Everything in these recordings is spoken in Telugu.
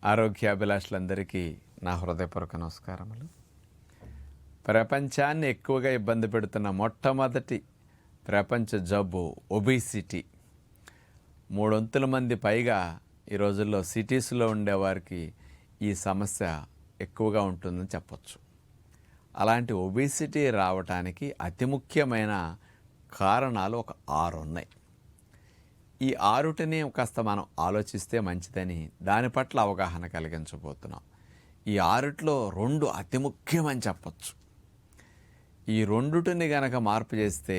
ఆరోగ్యాభిలాషులందరికీ నా హృదయపూర్వక నమస్కారములు. ప్రపంచాన్ని ఎక్కువగా ఇబ్బంది పెడుతున్న మొట్టమొదటి ప్రపంచ జబ్బు ఒబిసిటీ. 300 మంది పైగా ఈ రోజుల్లో సిటీస్లో ఉండేవారికి ఈ సమస్య ఎక్కువగా ఉంటుందని చెప్పచ్చు. అలాంటి ఒబిసిటీ రావటానికి అతి ముఖ్యమైన కారణాలు ఒక 6 ఉన్నాయి. ఈ 6టిని కాస్త మనం ఆలోచిస్తే మంచిదని దాని పట్ల అవగాహన కలిగించబోతున్నాం. ఈ 6లో 2 అతి ముఖ్యమని చెప్పచ్చు. ఈ 2టిని గనక మార్పు చేస్తే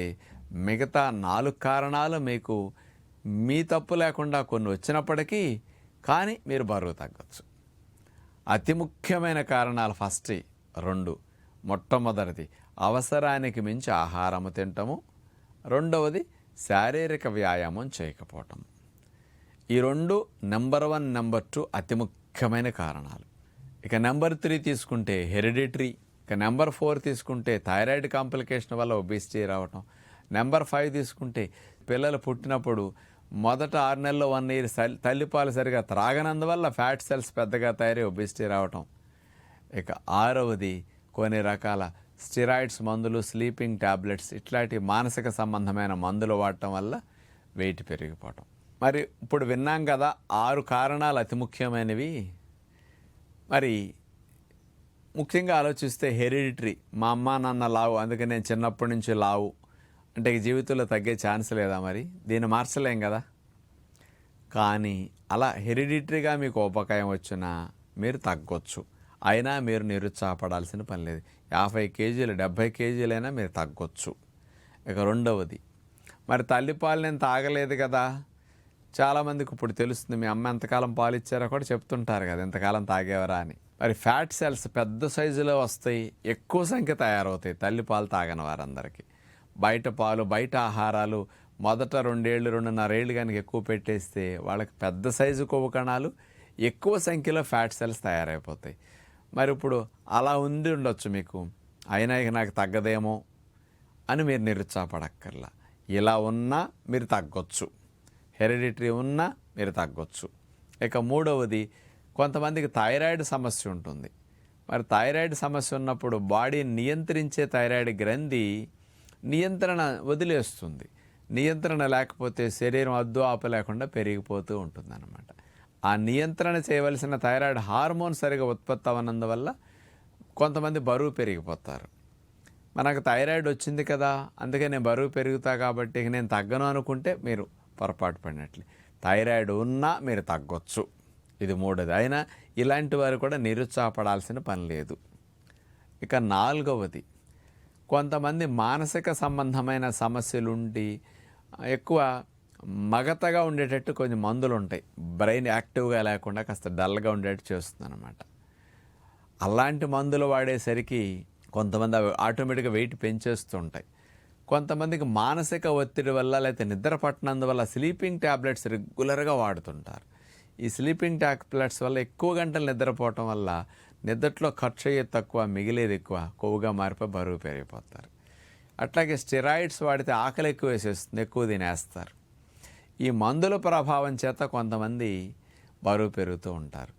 మిగతా 4 కారణాలు మీకు మీ తప్పు లేకుండా కొన్ని వచ్చినప్పటికీ కానీ మీరు బరువు తగ్గచ్చు. అతి ముఖ్యమైన కారణాలు ఫస్ట్ 2. మొట్టమొదటిది అవసరానికి మించి ఆహారము తినటము, రెండవది శారీరక వ్యాయామం చేయకపోవటం. ఈ 2 నెంబర్ 1 నెంబర్ 2 అతి ముఖ్యమైన కారణాలు. ఇక నెంబర్ 3 తీసుకుంటే హెరిడిటరీ, ఇక నెంబర్ 4 తీసుకుంటే థైరాయిడ్ కాంప్లికేషన్ వల్ల ఒబిసిటీ రావటం, నెంబర్ 5 తీసుకుంటే పిల్లలు పుట్టినప్పుడు మొదట 6 నెలల్లో 1 ఇయర్ తల్లిపాలు సరిగా త్రాగనందువల్ల ఫ్యాట్ సెల్స్ పెద్దగా తయారై ఒబిసిటీ రావటం. ఇక 6వది కొన్ని రకాల స్టెరాయిడ్స్ మందులు, స్లీపింగ్ ట్యాబ్లెట్స్ ఇట్లాంటి మానసిక సంబంధమైన మందులు వాడటం వల్ల వెయిట్ పెరిగిపోవటం. మరి ఇప్పుడు విన్నాం కదా 6 కారణాలు అతి ముఖ్యమైనవి. మరి ముఖ్యంగా ఆలోచిస్తే హెరిడిటరీ, మా అమ్మ నాన్న లావు అందుకని నేను చిన్నప్పటి నుంచి లావు అంటే జీవితంలో తగ్గే ఛాన్స్ లేదా? మరి దీన్ని మార్చలేం కదా. కానీ అలా హెరిడిటరీగా మీకు ఉపకాయం వచ్చినా మీరు తగ్గొచ్చు. అయినా మీరు నిరుత్సాహపడాల్సిన పని లేదు. 50 కేజీలు 70 కేజీలైనా మీరు తగ్గొచ్చు. ఇక రెండవది మరి తల్లిపాలు నేను తాగలేదు కదా. చాలామందికి ఇప్పుడు తెలుస్తుంది మీ అమ్మ ఎంతకాలం పాలు ఇచ్చారో కూడా చెప్తుంటారు కదా, ఎంతకాలం తాగేవరా అని. మరి ఫ్యాట్ సెల్స్ పెద్ద సైజులో వస్తాయి, ఎక్కువ సంఖ్య తయారవుతాయి తల్లిపాలు తాగని వారందరికీ. బయట పాలు, బయట ఆహారాలు మొదట 2 ఏళ్ళు 2.5 ఏళ్ళు కనుక ఎక్కువ పెట్టేస్తే వాళ్ళకి పెద్ద సైజు కొవ్వు కణాలు, ఎక్కువ సంఖ్యలో ఫ్యాట్ సెల్స్ తయారైపోతాయి. మరి ఇప్పుడు అలా ఉండొచ్చు మీకు, అయినా ఇక నాకు తగ్గదేమో అని మీరు నిరుత్సాహపడక్కర్లా. ఇలా ఉన్నా మీరు తగ్గొచ్చు, హెరిడిటరీ ఉన్నా మీరు తగ్గొచ్చు. ఇక మూడవది కొంతమందికి థైరాయిడ్ సమస్య ఉంటుంది. మరి థైరాయిడ్ సమస్య ఉన్నప్పుడు బాడీని నియంత్రించే థైరాయిడ్ గ్రంథి నియంత్రణ వదిలేస్తుంది. నియంత్రణ లేకపోతే శరీరం అద్దు ఆపు లేకుండా పెరిగిపోతూ ఉంటుందన్నమాట. ఆ నియంత్రణ చేయవలసిన థైరాయిడ్ హార్మోన్ సరిగా ఉత్పత్తి అవ్వనందువల్ల కొంతమంది బరువు పెరిగిపోతారు. మనకు థైరాయిడ్ వచ్చింది కదా అందుకే నేను బరువు పెరుగుతా కాబట్టి నేను తగ్గను అనుకుంటే మీరు పొరపాటు పడినట్లే. థైరాయిడ్ ఉన్నా మీరు తగ్గొచ్చు. ఇది మూడోది. అయినా ఇలాంటి వారు కూడా నిరుత్సాహపడాల్సిన పని లేదు. ఇక 4వది కొంతమంది మానసిక సంబంధమైన సమస్యలుండి ఎక్కువ మగతగా ఉండేటట్టు కొన్ని మందులు ఉంటాయి, బ్రెయిన్ యాక్టివ్గా లేకుండా కాస్త డల్గా ఉండేటట్టు చేస్తుంది అనమాట. అలాంటి మందులు వాడేసరికి కొంతమంది అవి ఆటోమేటిక్గా వెయిట్ పెంచేస్తూ ఉంటాయి. కొంతమందికి మానసిక ఒత్తిడి వల్ల లేకపోతే నిద్ర పట్టనందువల్ల స్లీపింగ్ ట్యాబ్లెట్స్ రెగ్యులర్గా వాడుతుంటారు. ఈ స్లీపింగ్ ట్యాబ్లెట్స్ వల్ల ఎక్కువ గంటలు నిద్రపోవటం వల్ల నిద్రలో ఖర్చు అయ్యేది తక్కువ, మిగిలేది ఎక్కువ, కొవ్వుగా మారిపోయి బరువు పెరిగిపోతారు. అట్లాగే స్టెరాయిడ్స్ వాడితే ఆకలి ఎక్కువ వేసేస్తుంది, ఎక్కువ తినేస్తారు. ఈ మందుల ప్రభావం చేత కొంతమంది బరువు పెరుగుతూ ఉంటారు.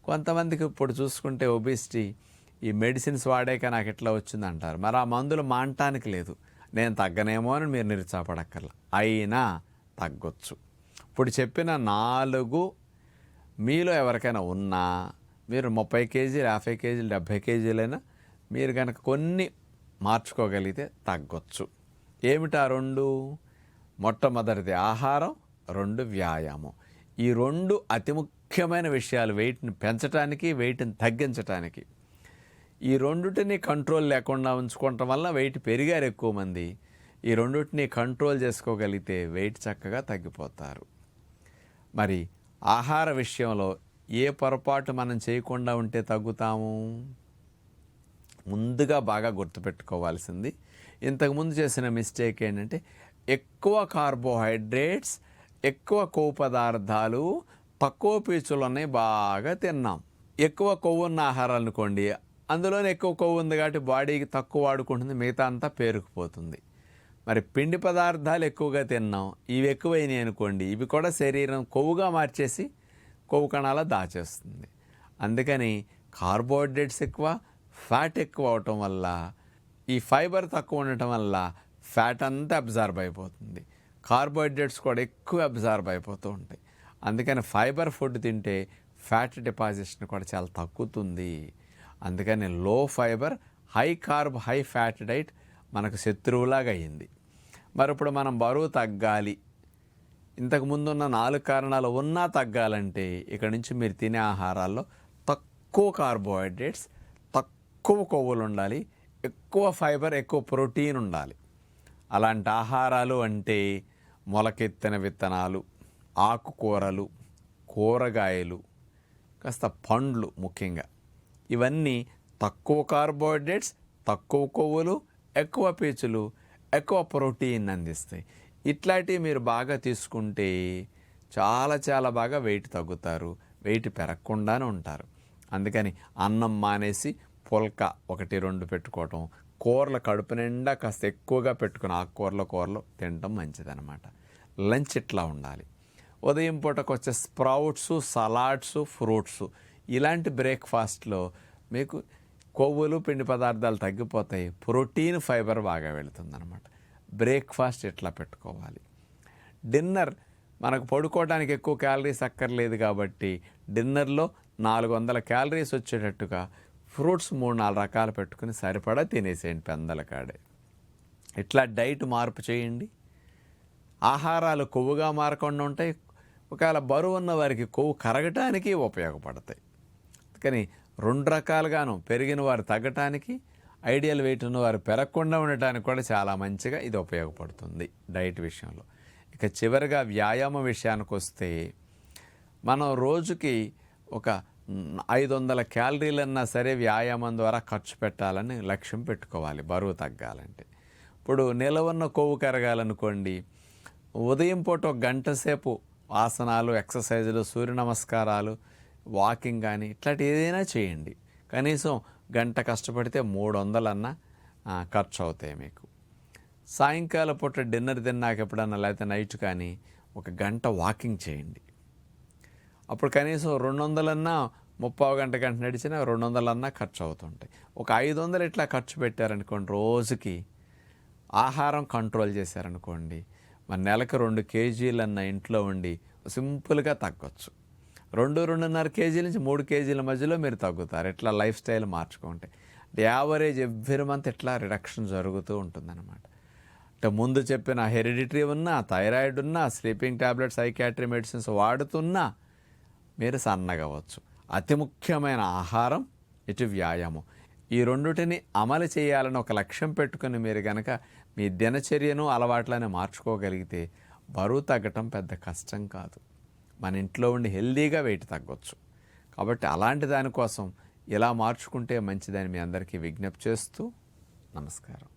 కొంతమందికి ఇప్పుడు చూసుకుంటే ఒబిసిటీ ఈ మెడిసిన్స్ వాడాక నాకు ఎట్లా వచ్చిందంటారు. మరి ఆ మందులు మానటానికి లేదు, నేను తగ్గనేమో అని మీరు నిరుత్సాహపడక్కర్లా, అయినా తగ్గొచ్చు. ఇప్పుడు చెప్పిన 4 మీలో ఎవరికైనా ఉన్నా మీరు 30 కేజీలు 50 కేజీలు 70 కేజీలైనా మీరు కనుక కొన్ని మార్చుకోగలిగితే తగ్గొచ్చు. ఏమిటా 2? మొట్టమొదటిది ఆహారం, 2 వ్యాయామం. ఈ 2 అతి ముఖ్యమైన విషయాలు వెయిట్ని పెంచడానికి, వెయిట్ని తగ్గించడానికి. ఈ 2టిని కంట్రోల్ లేకుండా ఉంచుకోవటం వల్ల వెయిట్ పెరిగారు ఎక్కువ మంది. ఈ 2టిని కంట్రోల్ చేసుకోగలిగితే వెయిట్ చక్కగా తగ్గిపోతారు. మరి ఆహార విషయంలో ఏ పొరపాటు మనం చేయకుండా ఉంటే తగ్గుతాము? ముందుగా బాగా గుర్తుపెట్టుకోవాల్సింది, ఇంతకుముందు చేసిన మిస్టేక్ ఏంటంటే ఎక్కువ కార్బోహైడ్రేట్స్, ఎక్కువ కొవ్వు పదార్థాలు, తక్కువ పీచులు ఉన్నాయి బాగా తిన్నాం. ఎక్కువ కొవ్వు ఉన్న ఆహారం అనుకోండి, అందులోనే ఎక్కువ కొవ్వు ఉంది కాబట్టి బాడీకి తక్కువ వాడుకుంటుంది, మిగతా అంతా పేరుకుపోతుంది. మరి పిండి పదార్థాలు ఎక్కువగా తిన్నాం, ఇవి ఎక్కువైనాయి అనుకోండి, ఇవి కూడా శరీరం కొవ్వుగా మార్చేసి కొవ్వు కణాల దాచేస్తుంది. అందుకని కార్బోహైడ్రేట్స్ ఎక్కువ, ఫ్యాట్ ఎక్కువ అవటం వల్ల, ఈ ఫైబర్ తక్కువ ఉండటం వల్ల ఫ్యాట్ అంతా అబ్జార్బ్ అయిపోతుంది, కార్బోహైడ్రేట్స్ కూడా ఎక్కువ అబ్జార్బ్ అయిపోతూ ఉంటాయి. అందుకని ఫైబర్ ఫుడ్ తింటే ఫ్యాట్ డిపాజిషన్ కూడా చాలా తగ్గుతుంది. అందుకని లో fibre, high carb, high fat diet మనకు శత్రువులాగా అయ్యింది. మరి ఇప్పుడు మనం బరువు తగ్గాలి, ఇంతకుముందు ఉన్న 4 కారణాలు ఉన్నా తగ్గాలంటే ఇక నుంచి మీరు తినే ఆహారాల్లో తక్కువ కార్బోహైడ్రేట్స్, తక్కువ కొవ్వులు ఉండాలి, ఎక్కువ ఫైబర్, ఎక్కువ ప్రోటీన్ ఉండాలి. అలాంటి ఆహారాలు అంటే మొలకెత్తిన విత్తనాలు, ఆకుకూరలు, కూరగాయలు, కాస్త పండ్లు ముఖ్యంగా. ఇవన్నీ తక్కువ కార్బోహైడ్రేట్స్, తక్కువ కొవ్వులు, ఎక్కువ పీచులు, ఎక్కువ ప్రోటీన్ అందిస్తాయి. ఇట్లాంటివి మీరు బాగా తీసుకుంటే చాలా చాలా బాగా వెయిట్ తగ్గుతారు, వెయిట్ పెరగకుండానే ఉంటారు. అందుకని అన్నం మానేసి పుల్క 1-2 పెట్టుకోవటం, కూరలు కడుపు నిండా కాస్త ఎక్కువగా పెట్టుకుని కూరలు తినటం మంచిదన్నమాట. లంచ్ ఇట్లా ఉండాలి. ఉదయం పూటకు వచ్చే స్ప్రౌట్స్, సలాడ్స్, ఫ్రూట్స్, ఇలాంటి బ్రేక్ఫాస్ట్లో మీకు కొవ్వులు, పిండి పదార్థాలు తగ్గిపోతాయి, ప్రోటీన్, ఫైబర్ బాగా వెళుతుందన్నమాట. బ్రేక్ఫాస్ట్ ఇట్లా పెట్టుకోవాలి. డిన్నర్ మనకు పడుకోవడానికి ఎక్కువ క్యాలరీస్ అక్కర్లేదు కాబట్టి డిన్నర్లో 400 క్యాలరీస్ వచ్చేటట్టుగా ఫ్రూట్స్ 3-4 రకాలు పెట్టుకుని సరిపడా తినేసేయండి పెందల కాడే. ఇట్లా డైట్ మార్పు చేయండి. ఆహారాలు కొవ్వుగా మారకుండా ఉంటాయి. ఒకవేళ బరువు ఉన్న వారికి కొవ్వు కరగటానికి ఉపయోగపడతాయి. కానీ 2 రకాలుగాను, పెరిగిన వారు తగ్గటానికి, ఐడియల్ వెయిట్ ఉన్న వారు పెరగకుండా ఉండటానికి కూడా చాలా మంచిగా ఇది ఉపయోగపడుతుంది డైట్ విషయంలో. ఇక చివరిగా వ్యాయామం విషయానికి వస్తే, మనం రోజుకి ఒక 500 క్యాలరీలన్నా సరే వ్యాయామం ద్వారా ఖర్చు పెట్టాలని లక్ష్యం పెట్టుకోవాలి బరువు తగ్గాలంటే. ఇప్పుడు నిలవన్న కొవ్వు కరగాలనుకోండి, ఉదయం పూట 1 గంట సేపు ఆసనాలు, ఎక్సర్సైజులు, సూర్య నమస్కారాలు, వాకింగ్ కానీ ఇట్లాంటి ఏదైనా చేయండి. కనీసం 1 గంట కష్టపడితే 300 ఖర్చు అవుతాయి మీకు. సాయంకాలం పూట డిన్నర్ తిన్నాక ఎప్పుడన్నా, లేకపోతే నైట్ కానీ 1 గంట వాకింగ్ చేయండి. అప్పుడు కనీసం 200 30 గంట నడిచినా 200 ఖర్చు అవుతుంటాయి. ఒక 500 ఇట్లా ఖర్చు పెట్టారనుకోండి, రోజుకి ఆహారం కంట్రోల్ చేశారనుకోండి, మన నెలకు 2 కేజీలన్న ఇంట్లో ఉండి సింపుల్గా తగ్గొచ్చు. 2-2.5 కేజీల నుంచి 3 కేజీల మధ్యలో మీరు తగ్గుతారు. ఇట్లా లైఫ్ స్టైల్ మార్చుకుంటే యావరేజ్ ఎవ్రీ మంత్ ఇట్లా రిడక్షన్ జరుగుతూ ఉంటుందన్నమాట. అంటే ముందు చెప్పిన హెరిడిటరీ ఉన్నా, థైరాయిడ్ ఉన్నా, స్లీపింగ్ టాబ్లెట్స్, సైకాట్రీ మెడిసిన్స్ వాడుతున్నా మీరు సన్నగవచ్చు. అతి ముఖ్యమైన ఆహారం, ఇటు వ్యాయామం, ఈ రెండుటిని అమలు చేయాలని ఒక లక్ష్యం పెట్టుకుని మీరు కనుక మీ దినచర్యను, అలవాట్లను మార్చుకోగలిగితే బరువు తగ్గటం పెద్ద కష్టం కాదు. మన ఇంట్లో ఉండి హెల్దీగా వెయిట్ తగ్గొచ్చు. కాబట్టి అలాంటి దానికోసం ఇలా మార్చుకుంటే మంచిదని మీ అందరికీ విజ్ఞప్తి చేస్తూ నమస్కారం.